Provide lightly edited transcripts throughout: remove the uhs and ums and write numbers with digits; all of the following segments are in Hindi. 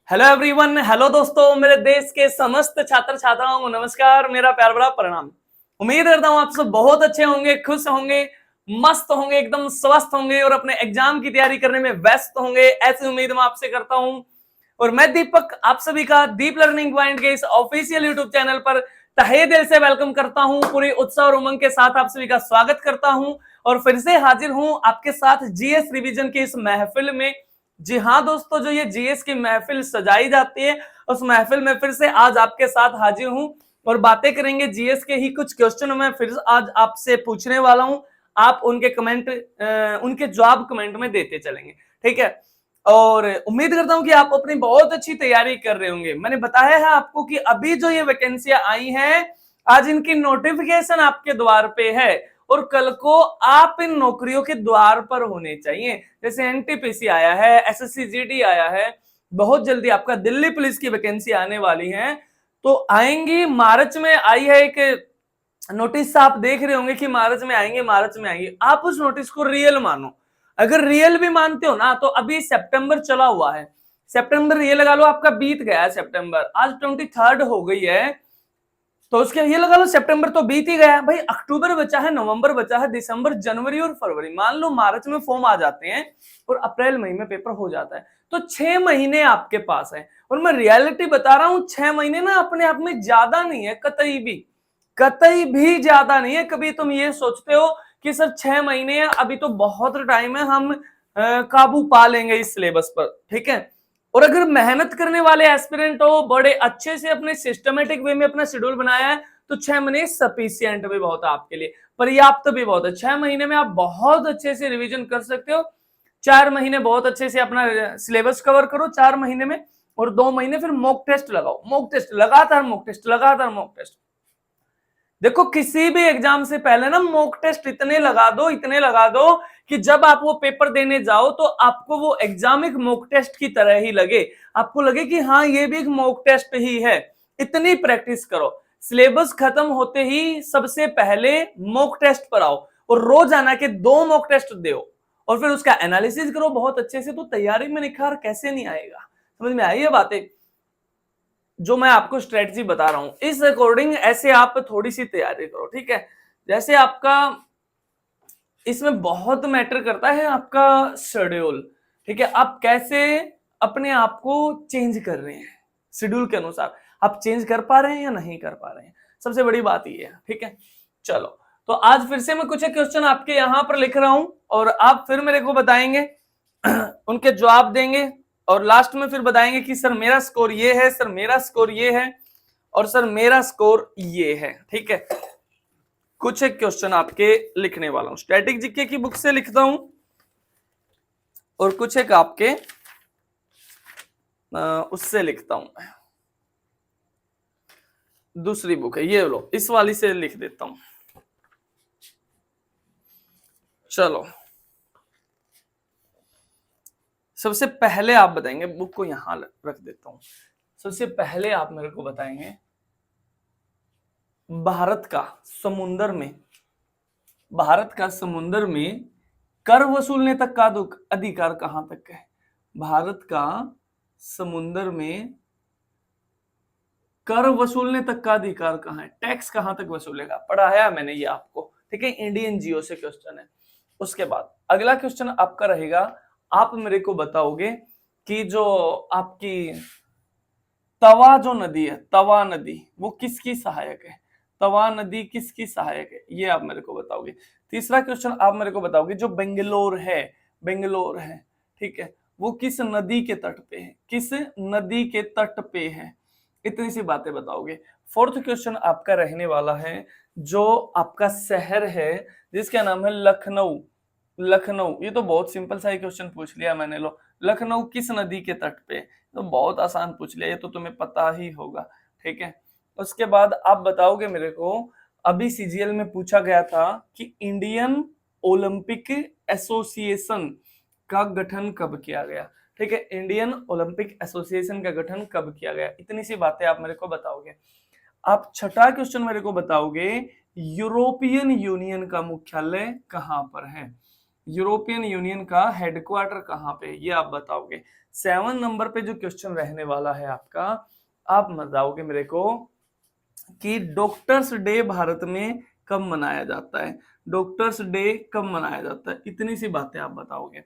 हेलो एवरीवन, हेलो दोस्तों, मेरे देश के समस्त छात्र छात्राओं को नमस्कार, मेरा प्यार भरा प्रणाम। उम्मीद करता हूँ आप सब बहुत अच्छे होंगे, खुश होंगे, मस्त होंगे, एकदम स्वस्थ होंगे और अपने एग्जाम की तैयारी करने में व्यस्त होंगे, ऐसी उम्मीद मैं आपसे करता हूँ। और मैं दीपक आप सभी का दीप लर्निंग पॉइंट के इस ऑफिशियल यूट्यूब चैनल पर तहे दिल से वेलकम करता हूँ। पूरी उत्साह और उमंग के साथ आप सभी का स्वागत करता हूँ और फिर से हाजिर हूँ आपके साथ जीएस रिवीजन की इस महफिल में। जी हाँ दोस्तों, जो ये जीएस की महफिल सजाई जाती है, उस महफिल में फिर से आज आपके साथ हाजिर हूं और बातें करेंगे जीएस के ही कुछ क्वेश्चन मैं फिर आज आपसे पूछने वाला हूं। आप उनके उनके जवाब कमेंट में देते चलेंगे, ठीक है। और उम्मीद करता हूं कि आप अपनी बहुत अच्छी तैयारी कर रहे होंगे। मैंने बताया है आपको कि अभी जो ये वैकेंसियां आई हैं, आज इनकी नोटिफिकेशन आपके द्वार पे है और कल को आप इन नौकरियों के द्वार पर होने चाहिए। जैसे एनटीपीसी आया है, एसएससी जीडी आया है, बहुत जल्दी आपका दिल्ली पुलिस की वैकेंसी आने वाली है, तो आएंगी। मार्च में आई है एक नोटिस, आप देख रहे होंगे कि मार्च में आएंगे, मार्च में आएंगे। आप उस नोटिस को रियल मानो। अगर रियल भी मानते हो ना, तो अभी सितंबर चला हुआ है, सितंबर ये लगा लो आपका बीत गया है सितंबर, आज 23 हो गई है, तो उसके ये लगा लो सितंबर तो बीत ही गया भाई। अक्टूबर बचा है, नवंबर बचा है, दिसंबर, जनवरी और फरवरी, मान लो मार्च में फॉर्म आ जाते हैं और अप्रैल मई में पेपर हो जाता है, तो 6 महीने आपके पास है। और मैं रियलिटी बता रहा हूं, 6 महीने ना अपने आप में ज्यादा नहीं है, कतई भी ज्यादा नहीं है। कभी तुम ये सोचते हो कि सर 6 महीने है, अभी तो बहुत टाइम है, हम काबू पा लेंगे इस सिलेबस पर, ठीक है। और अगर मेहनत करने वाले एस्पिरेंट हो, बड़े अच्छे से अपने सिस्टमेटिक वे में अपना शेड्यूल बनाया है, तो 6 महीने सफिशियंट भी बहुत है आपके लिए, पर्याप्त भी बहुत है। 6 महीने में आप बहुत अच्छे से रिवीजन कर सकते हो। 4 महीने बहुत अच्छे से अपना सिलेबस कवर करो 4 महीने में, और 2 महीने फिर मॉक टेस्ट लगाओ, मॉक टेस्ट लगातार, मॉक टेस्ट लगातार, मॉक टेस्ट। देखो किसी भी एग्जाम से पहले ना मॉक टेस्ट इतने लगा दो, इतने लगा दो कि जब आप वो पेपर देने जाओ तो आपको वो एग्जाम एक मॉक टेस्ट की तरह ही लगे, आपको लगे कि हाँ ये भी एक मॉक टेस्ट ही है। इतनी प्रैक्टिस करो, सिलेबस खत्म होते ही सबसे पहले मॉक टेस्ट पर आओ और रोजाना के 2 मॉक टेस्ट दो और फिर उसका एनालिसिस करो बहुत अच्छे से, तो तैयारी में निखार कैसे नहीं आएगा। समझ में आई ये बातें? जो मैं आपको स्ट्रेटजी बता रहा हूं, इस अकॉर्डिंग ऐसे आप थोड़ी सी तैयारी करो, ठीक है। जैसे आपका इसमें बहुत मैटर करता है आपका शेड्यूल, ठीक है। आप कैसे अपने आप को चेंज कर रहे हैं, शेड्यूल के अनुसार आप चेंज कर पा रहे हैं या नहीं कर पा रहे हैं, सबसे बड़ी बात ये है, ठीक है। चलो, तो आज फिर से मैं कुछ क्वेश्चन आपके यहां पर लिख रहा हूं और आप फिर मेरे को बताएंगे, उनके जवाब देंगे और लास्ट में फिर बताएंगे कि सर मेरा स्कोर ये है, सर मेरा स्कोर ये है और सर मेरा स्कोर ये है, ठीक है। कुछ एक क्वेश्चन आपके लिखने वाला हूं, स्टैटिक जीके की बुक से लिखता हूं और कुछ एक आपके उससे लिखता हूं, दूसरी बुक है, ये लो, इस वाली से लिख देता हूं। चलो, सबसे पहले आप बताएंगे, बुक को यहां रख देता हूं। सबसे पहले आप मेरे को बताएंगे, भारत का समुंदर में, भारत का समुंदर में कर वसूलने तक का अधिकार कहां तक है? भारत का समुंदर में कर वसूलने तक का अधिकार कहां है? टैक्स कहां तक वसूलेगा? पढ़ाया मैंने ये आपको, ठीक है। इंडियन जियो से क्वेश्चन है। उसके बाद अगला क्वेश्चन आपका रहेगा, आप मेरे को बताओगे कि जो आपकी तवा जो नदी है, तवा नदी, वो किसकी सहायक है? तवा नदी किसकी सहायक है, ये आप मेरे को बताओगे। तीसरा क्वेश्चन आप मेरे को बताओगे, जो बेंगलोर है, बेंगलोर है, ठीक है, वो किस नदी के तट पे है? किस नदी के तट पे है? इतनी सी बातें बताओगे। फोर्थ क्वेश्चन आपका रहने वाला है, जो आपका शहर है जिसका नाम है लखनऊ। लखनऊ, ये तो बहुत सिंपल सा ही क्वेश्चन पूछ लिया मैंने, लो, लखनऊ किस नदी के तट पे? तो बहुत आसान पूछ लिया, ये तो तुम्हें पता ही होगा, ठीक है। उसके बाद आप बताओगे मेरे को, अभी सीजीएल में पूछा गया था कि इंडियन ओलंपिक एसोसिएशन का गठन कब किया गया, ठीक है। इंडियन ओलंपिक एसोसिएशन का गठन कब किया गया? इतनी सी बातें आप मेरे को बताओगे। आप छठा क्वेश्चन मेरे को बताओगे, यूरोपियन यूनियन का मुख्यालय कहां पर है? यूरोपियन यूनियन का हेडक्वार्टर कहाँ पे है, ये आप बताओगे। 7 नंबर पे जो क्वेश्चन रहने वाला है आपका, आप बताओगे मेरे को कि डॉक्टर्स डे भारत में कब मनाया जाता है, डॉक्टर्स डे कब मनाया जाता है, इतनी सी बातें आप बताओगे।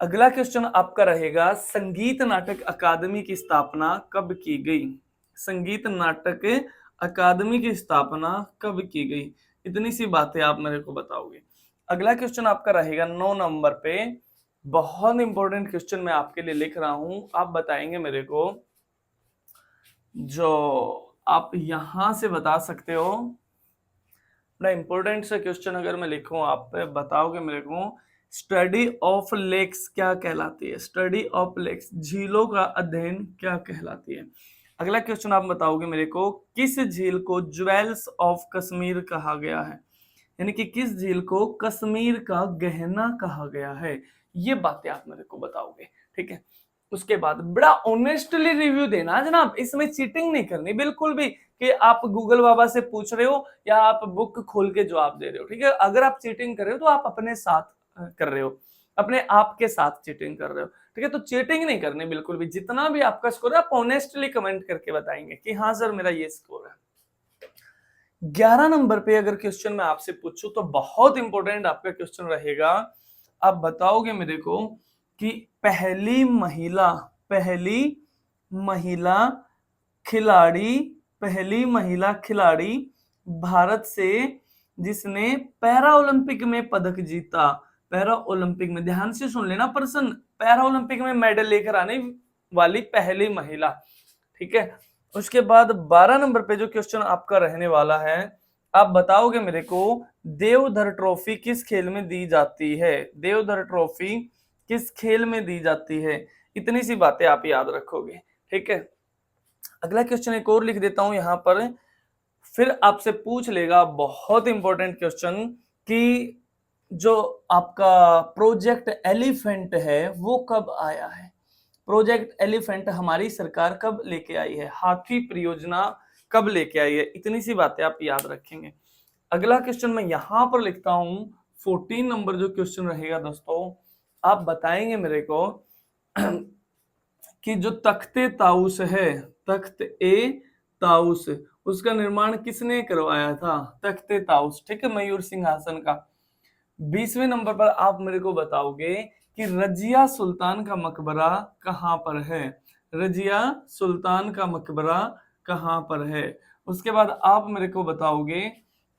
अगला क्वेश्चन आपका रहेगा संगीत नाटक अकादमी की स्थापना कब की गई, संगीत नाटक अकादमी की स्थापना कब की गई, इतनी सी बातें आप मेरे को बताओगे। अगला क्वेश्चन आपका रहेगा 9 नंबर पे, बहुत इंपॉर्टेंट क्वेश्चन मैं आपके लिए लिख रहा हूं, आप बताएंगे मेरे को, जो आप यहां से बता सकते हो, बड़ा इंपॉर्टेंट सा क्वेश्चन अगर मैं लिखूं आप बताओगे मेरे को, स्टडी ऑफ लेक्स क्या कहलाती है, स्टडी ऑफ लेक्स झीलों का अध्ययन क्या कहलाती है। अगला क्वेश्चन आप बताओगे मेरे को, किस झील को ज्वेल्स ऑफ कश्मीर कहा गया है, यानी कि किस झील को कश्मीर का गहना कहा गया है, ये बातें आप मेरे को बताओगे। ठीक है, उसके बाद बड़ा ऑनेस्टली रिव्यू देना जनाब, इसमें चीटिंग नहीं करनी बिल्कुल भी कि आप गूगल बाबा से पूछ रहे हो या आप बुक खोल के जवाब दे रहे हो। ठीक है, अगर आप चीटिंग कर रहे हो तो आप अपने साथ कर रहे हो, अपने आप के साथ चीटिंग कर रहे हो। ठीक है, तो चीटिंग नहीं करनी बिल्कुल भी, जितना भी आपका स्कोर है आप ऑनेस्टली कमेंट करके बताएंगे कि हाँ सर मेरा ये स्कोर है। 11 नंबर पे अगर क्वेश्चन मैं आपसे पूछूं तो बहुत इंपॉर्टेंट आपका क्वेश्चन रहेगा, आप बताओगे मेरे को कि पहली महिला खिलाड़ी, पहली महिला खिलाड़ी भारत से जिसने पैरा ओलंपिक में पदक जीता, पैरा ओलंपिक में, ध्यान से सुन लेना पर्सन, पैरा ओलंपिक में मेडल लेकर आने वाली पहली महिला। ठीक है, उसके बाद 12 नंबर पे जो क्वेश्चन आपका रहने वाला है, आप बताओगे मेरे को देवधर ट्रॉफी किस खेल में दी जाती है, देवधर ट्रॉफी किस खेल में दी जाती है, इतनी सी बातें आप याद रखोगे। ठीक है, अगला क्वेश्चन एक और लिख देता हूं यहां पर, फिर आपसे पूछ लेगा बहुत इंपॉर्टेंट क्वेश्चन कि जो आपका प्रोजेक्ट एलिफेंट है वो कब आया है, प्रोजेक्ट एलिफेंट हमारी सरकार कब लेके आई है, हाथी परियोजना कब लेके आई है, इतनी सी बातें आप याद रखेंगे। अगला क्वेश्चन मैं यहां पर लिखता हूं 14 नंबर जो क्वेश्चन रहेगा दोस्तों, आप बताएंगे मेरे को कि जो तख्ते ताउस है, तख्त ए ताउस, उसका निर्माण किसने करवाया था, तख्ते ताउस। ठीक है, मयूर सिंहासन का। 20वें नंबर पर आप मेरे को बताओगे कि रजिया सुल्तान का मकबरा कहां पर है, रजिया सुल्तान का मकबरा कहां पर है। उसके बाद आप मेरे को बताओगे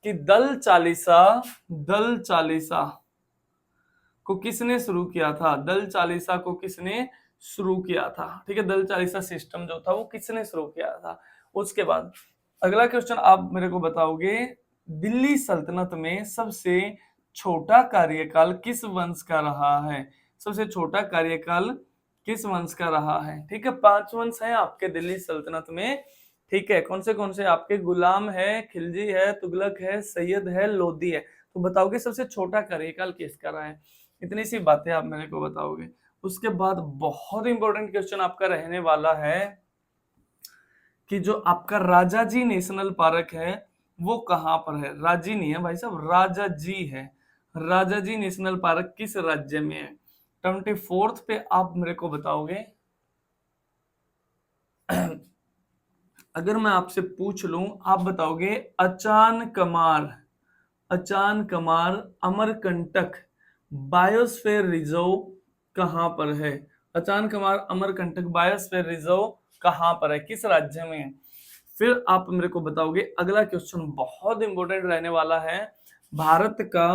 कि दल चालीसा को किसने शुरू किया था, दल चालीसा को किसने शुरू किया था। ठीक है, दल चालीसा सिस्टम जो था वो किसने शुरू किया था। उसके बाद अगला क्वेश्चन आप मेरे को बताओगे, दिल्ली सल्तनत में सबसे छोटा कार्यकाल किस वंश का रहा है, सबसे छोटा कार्यकाल किस वंश का रहा है। ठीक है, 5 वंश है आपके दिल्ली सल्तनत में। ठीक है, कौन से आपके, गुलाम है, खिलजी है, तुगलक है, सैयद है, लोधी है। तो बताओगे सबसे छोटा कार्यकाल किसका रहा है, इतनी सी बातें आप मेरे को बताओगे। उसके बाद बहुत इंपॉर्टेंट क्वेश्चन आपका रहने वाला है कि जो आपका राजाजी नेशनल पार्क है वो कहां पर है, राजी नहीं है भाई साहब, राजाजी है, राजाजी नेशनल पार्क किस राज्य में है। 24th पे आप मेरे को बताओगे अगर मैं आपसे पूछ लूं, आप बताओगे अचान कमार अमरकंटक बायोस्फीयर रिजर्व कहां पर है, अचान कमार अमरकंटक बायोस्फीयर रिजर्व कहां पर है, किस राज्य में है। फिर आप मेरे को बताओगे, अगला क्वेश्चन बहुत इंपॉर्टेंट रहने वाला है, भारत का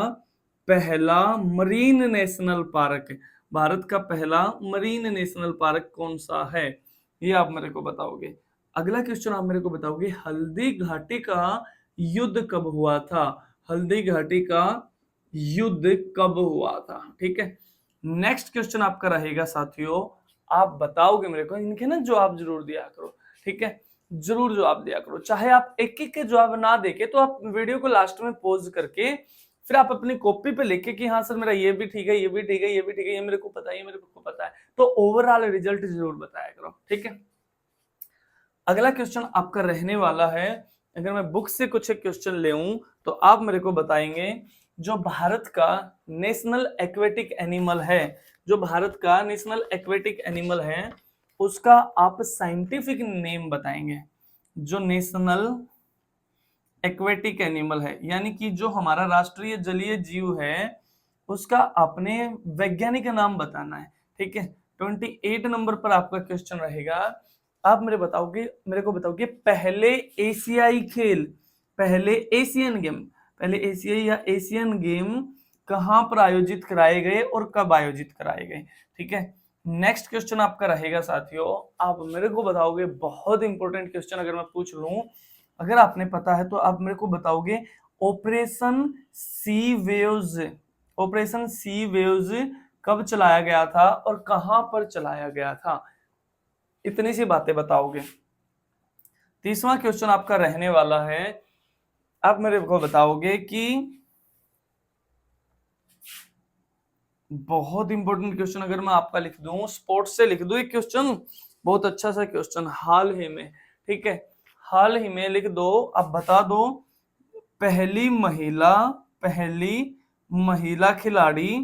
पहला मरीन नेशनल पार्क, भारत का पहला मरीन नेशनल पार्क कौन सा है, ये आप मेरे को बताओगे। अगला क्वेश्चन आप मेरे को बताओगे, हल्दी घाटी का युद्ध कब हुआ था, हल्दी घाटी का युद्ध कब हुआ था। ठीक है, नेक्स्ट क्वेश्चन आपका रहेगा साथियों, आप बताओगे मेरे को, इनके ना जवाब जरूर दिया करो। ठीक है, जरूर जवाब दिया करो, चाहे आप एक एक के जवाब ना देके तो आप वीडियो को लास्ट में पॉज करके फिर आप अपनी कॉपी पे लिखे कि हाँ सर मेरा ये भी ठीक है, ये भी ठीक है, ये भी ठीक है, ये मेरे को पता है, ये मेरे को पता है, तो ओवरऑल रिजल्ट जरूर बताया करो। ठीक है, अगला क्वेश्चन आपका रहने वाला है, अगर मैं बुक से कुछ क्वेश्चन ले तो आप मेरे को बताएंगे, जो भारत का नेशनल एक्वेटिक एनिमल है, जो भारत का नेशनल एक्वेटिक एनिमल है, उसका आप साइंटिफिक नेम बताएंगे। जो नेशनल एक्वेटिक एनिमल है यानी कि जो हमारा राष्ट्रीय जलीय जीव है, उसका आपने वैज्ञानिक नाम बताना है। ठीक है, 28 नंबर पर आपका क्वेश्चन रहेगा। आप मेरे को बताओगे पहले एशियाई खेल, पहले एशियन गेम, पहले एशियाई या एशियन गेम कहां पर आयोजित कराए गए और कब आयोजित कराए गए। ठीक है, नेक्स्ट क्वेश्चन आपका रहेगा साथियों, आप मेरे को बताओगे, बहुत इंपॉर्टेंट क्वेश्चन अगर मैं पूछ लूं, अगर आपने पता है तो आप मेरे को बताओगे operation C waves, operation C waves कब चलाया गया था और कहां पर चलाया गया था। इतनी सी बातें बताओगे। तीसरा क्वेश्चन आपका रहने वाला है, आप मेरे को बताओगे कि बहुत इंपॉर्टेंट क्वेश्चन अगर मैं आपका लिख दूं, स्पोर्ट्स से लिख दूं एक क्वेश्चन, बहुत अच्छा सा क्वेश्चन, हाल ही में, ठीक है, हाल ही में लिख दो, आप बता दो पहली महिला खिलाड़ी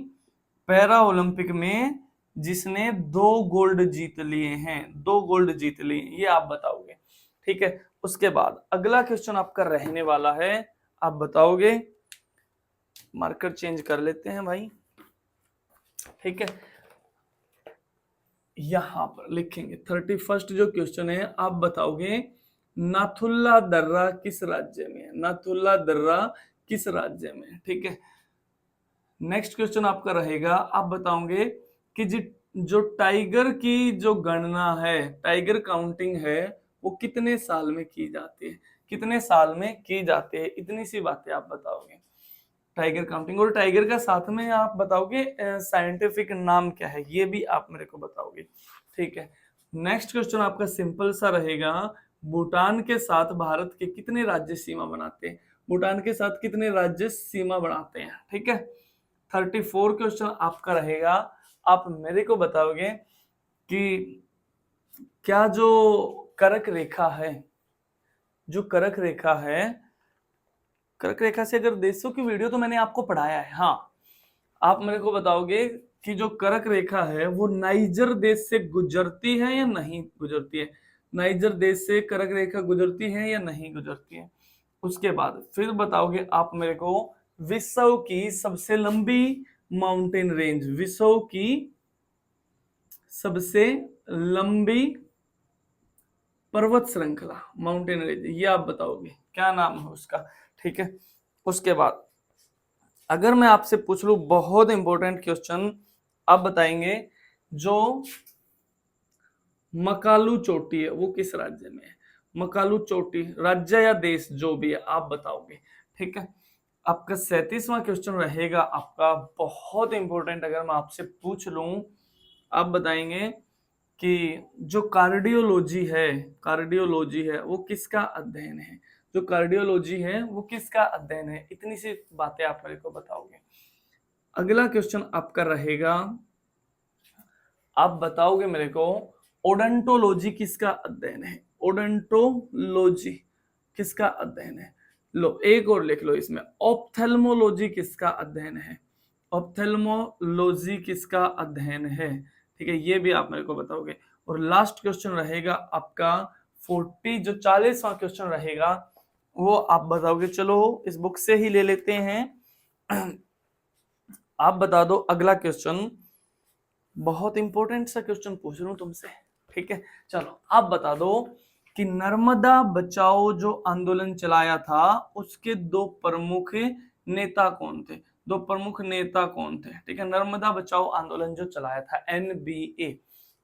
पैरा ओलंपिक में जिसने 2 गोल्ड जीत लिए हैं, 2 गोल्ड जीत लिए, ये आप बताओगे। ठीक है, उसके बाद अगला क्वेश्चन आपका रहने वाला है, आप बताओगे, मार्कर चेंज कर लेते हैं भाई। ठीक है, यहां पर लिखेंगे 31 जो क्वेश्चन है, आप बताओगे नाथुल्ला दर्रा किस राज्य में है, नाथुल्ला दर्रा किस राज्य में। ठीक है, नेक्स्ट क्वेश्चन आपका रहेगा, आप बताओगे कि जो टाइगर की जो गणना है, टाइगर काउंटिंग है, वो कितने साल में की जाती है, कितने साल में की जाती है, इतनी सी बातें आप बताओगे। टाइगर काउंटिंग, और टाइगर का साथ में आप बताओगे साइंटिफिक नाम क्या है, ये भी आप मेरे को बताओगे। ठीक है, नेक्स्ट क्वेश्चन आपका सिंपल सा रहेगा, भूटान के साथ भारत के कितने राज्य सीमा बनाते हैं, भूटान के साथ कितने राज्य सीमा बनाते हैं। ठीक है, 34 क्वेश्चन आपका रहेगा, आप मेरे को बताओगे कि क्या जो कर्क रेखा है, जो कर्क रेखा है, कर्क रेखा से अगर देशों की वीडियो तो मैंने आपको पढ़ाया है, हाँ, आप मेरे को बताओगे कि जो कर्क रेखा है वो नाइजर देश से गुजरती है या नहीं गुजरती है, नाइजर देश से कर्क रेखा गुजरती है या नहीं गुजरती है। उसके बाद फिर बताओगे आप मेरे को विश्व की सबसे लंबी माउंटेन रेंज, विश्व की सबसे लंबी पर्वत श्रृंखला, माउंटेन रेंज, ये आप बताओगे क्या नाम है उसका। ठीक है, उसके बाद अगर मैं आपसे पूछ लूं, बहुत इंपॉर्टेंट क्वेश्चन, आप बताएंगे जो मकालू चोटी है वो किस राज्य में है, मकालू चोटी, राज्य या देश जो भी है आप बताओगे। ठीक है, आपका 37वां क्वेश्चन रहेगा आपका, बहुत इंपॉर्टेंट, अगर मैं आपसे पूछ लूं, आप बताएंगे कि जो कार्डियोलॉजी है, कार्डियोलॉजी है वो किसका अध्ययन है, जो कार्डियोलॉजी है वो किसका अध्ययन है, इतनी सी बातें आप मेरे को बताओगे। अगला क्वेश्चन आपका रहेगा, आप बताओगे मेरे को ओडंटोलॉजी किसका अध्ययन है, ओडंटोलॉजी किसका अध्ययन है। लो एक और लिख लो इसमें, ऑप्थेल्मोलॉजी किसका अध्ययन है, ऑप्थेल्मोलॉजी किसका अध्ययन है। ठीक है, ये भी आप मेरे को बताओगे। और लास्ट क्वेश्चन रहेगा आपका 40वां क्वेश्चन रहेगा, वो आप बताओगे, चलो इस बुक से ही ले लेते हैं। आप बता दो अगला क्वेश्चन, बहुत इंपॉर्टेंट सा क्वेश्चन पूछ रहा हूं तुमसे। ठीक है, चलो आप बता दो कि नर्मदा बचाओ जो आंदोलन चलाया था उसके 2 प्रमुख नेता कौन थे, 2 प्रमुख नेता कौन थे। ठीक है, नर्मदा बचाओ आंदोलन जो चलाया था, NBA,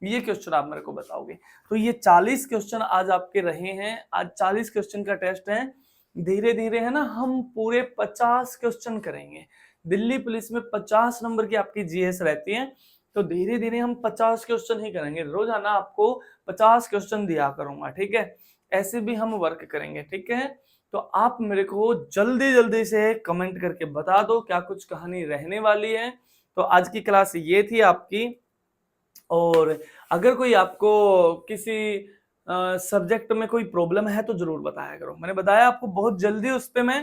ये क्वेश्चन आप मेरे को बताओगे। तो ये 40 क्वेश्चन आज आपके रहे हैं, आज 40 क्वेश्चन का टेस्ट है। धीरे धीरे है ना, हम पूरे 50 क्वेश्चन करेंगे। दिल्ली पुलिस में 50 नंबर की आपकी जीएस रहती है, तो धीरे धीरे हम 50 क्वेश्चन ही करेंगे, रोजाना आपको 50 क्वेश्चन दिया करूंगा। ठीक है, ऐसे भी हम वर्क करेंगे। ठीक है, तो आप मेरे को जल्दी जल्दी से कमेंट करके बता दो क्या कुछ कहानी रहने वाली है। तो आज की क्लास ये थी आपकी, और अगर कोई आपको किसी सब्जेक्ट में कोई प्रॉब्लम है तो जरूर बताया करो। मैंने बताया आपको बहुत जल्दी उस पे मैं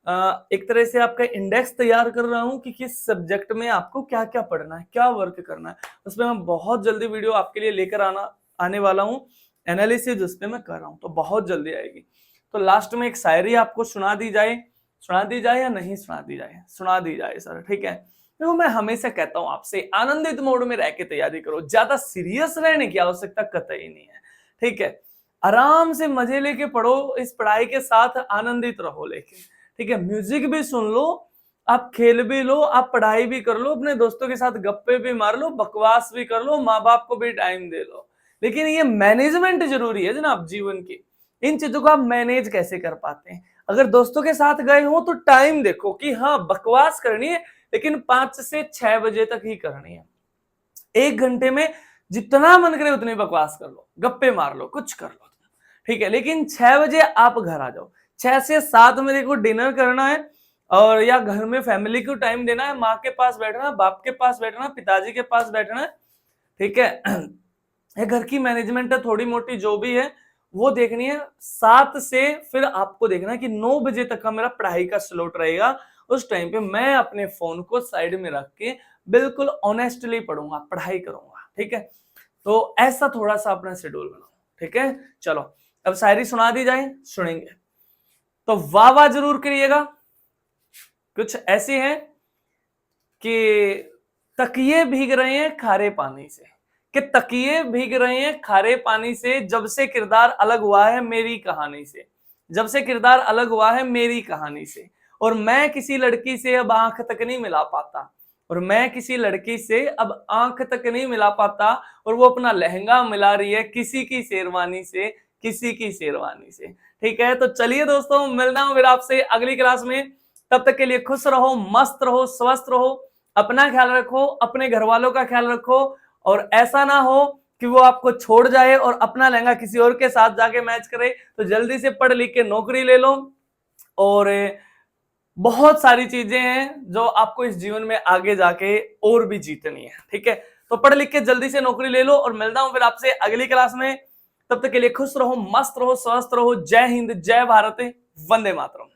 एक तरह से आपका इंडेक्स तैयार कर रहा हूं कि किस सब्जेक्ट में आपको क्या क्या पढ़ना है, क्या वर्क करना है। उसमें मैं बहुत जल्दी वीडियो आपके लिए लेकर आने वाला हूं। एनालिसिस उस पर मैं कर रहा हूं, तो बहुत जल्दी आएगी। तो लास्ट में एक शायरी आपको सुना दी जाए या नहीं सुना दी जाए? सुना दी जाए सर, ठीक है। देखो मैं हमेशा कहता हूं आपसे, आनंदित मोड में रह के तैयारी करो, ज्यादा सीरियस रहने की आवश्यकता कतई नहीं है, ठीक है। आराम से मजे लेके पढ़ो, इस पढ़ाई के साथ आनंदित रहो, लेकिन ठीक है, म्यूजिक भी सुन लो, आप खेल भी लो, आप पढ़ाई भी कर लो, अपने दोस्तों के साथ गप्पे भी मार लो, बकवास भी कर लो, माँ बाप को भी टाइम दे लो। लेकिन ये मैनेजमेंट जरूरी है जनाब जीवन की। इन चीजों को आप मैनेज कैसे कर पाते हैं? अगर दोस्तों के साथ गए हो तो टाइम देखो कि हाँ बकवास करनी है, लेकिन 5 से 6 बजे तक ही करनी है। 1 घंटे में जितना मन करे उतनी बकवास कर लो, गप्पे मार लो, कुछ कर लो, ठीक है। लेकिन 6 बजे आप घर आ जाओ। 6 से 7 मेरे को डिनर करना है, और या घर में फैमिली को टाइम देना है, माँ के पास बैठना है, बाप के पास बैठना है, पिताजी के पास बैठना है, ठीक है। ये घर की मैनेजमेंट है थोड़ी मोटी जो भी है वो देखनी है। 7 से फिर आपको देखना है कि 9 बजे तक का मेरा पढ़ाई का स्लॉट रहेगा। उस टाइम पे मैं अपने फोन को साइड में रख के बिल्कुल ऑनेस्टली पढ़ूंगा, पढ़ाई करूंगा, ठीक है। तो ऐसा थोड़ा सा अपना शेड्यूल बनाओ, ठीक है। चलो अब शायरी सुना दी जाए, सुनेंगे तो वाह वाह जरूर करिएगा। कुछ ऐसी है कि तकिए भीग रहे हैं खारे पानी से, कि तकिए भीग रहे हैं खारे पानी से, जब से किरदार अलग हुआ है मेरी कहानी से, जब से किरदार अलग हुआ है मेरी कहानी से। और मैं किसी लड़की से अब आंख तक नहीं मिला पाता, और मैं किसी लड़की से अब आंख तक नहीं मिला पाता, और वो अपना लहंगा मिला रही है किसी की शेरवानी से, किसी की शेरवानी से, ठीक है। तो चलिए दोस्तों, मिलना हूं फिर आपसे अगली क्लास में। तब तक के लिए खुश रहो, मस्त रहो, स्वस्थ रहो, अपना ख्याल रखो, अपने घर वालों का ख्याल रखो, और ऐसा ना हो कि वो आपको छोड़ जाए और अपना लहंगा किसी और के साथ जाके मैच करे। तो जल्दी से पढ़ लिख के नौकरी ले लो, और बहुत सारी चीजें हैं जो आपको इस जीवन में आगे जाके और भी जीतनी है, ठीक है। तो पढ़ लिख के जल्दी से नौकरी ले लो, और मिलता हूं फिर आपसे अगली क्लास में। तब तक के लिए खुश रहो, मस्त रहो, स्वस्थ रहो। जय हिंद, जय भारत, वंदे मातरम।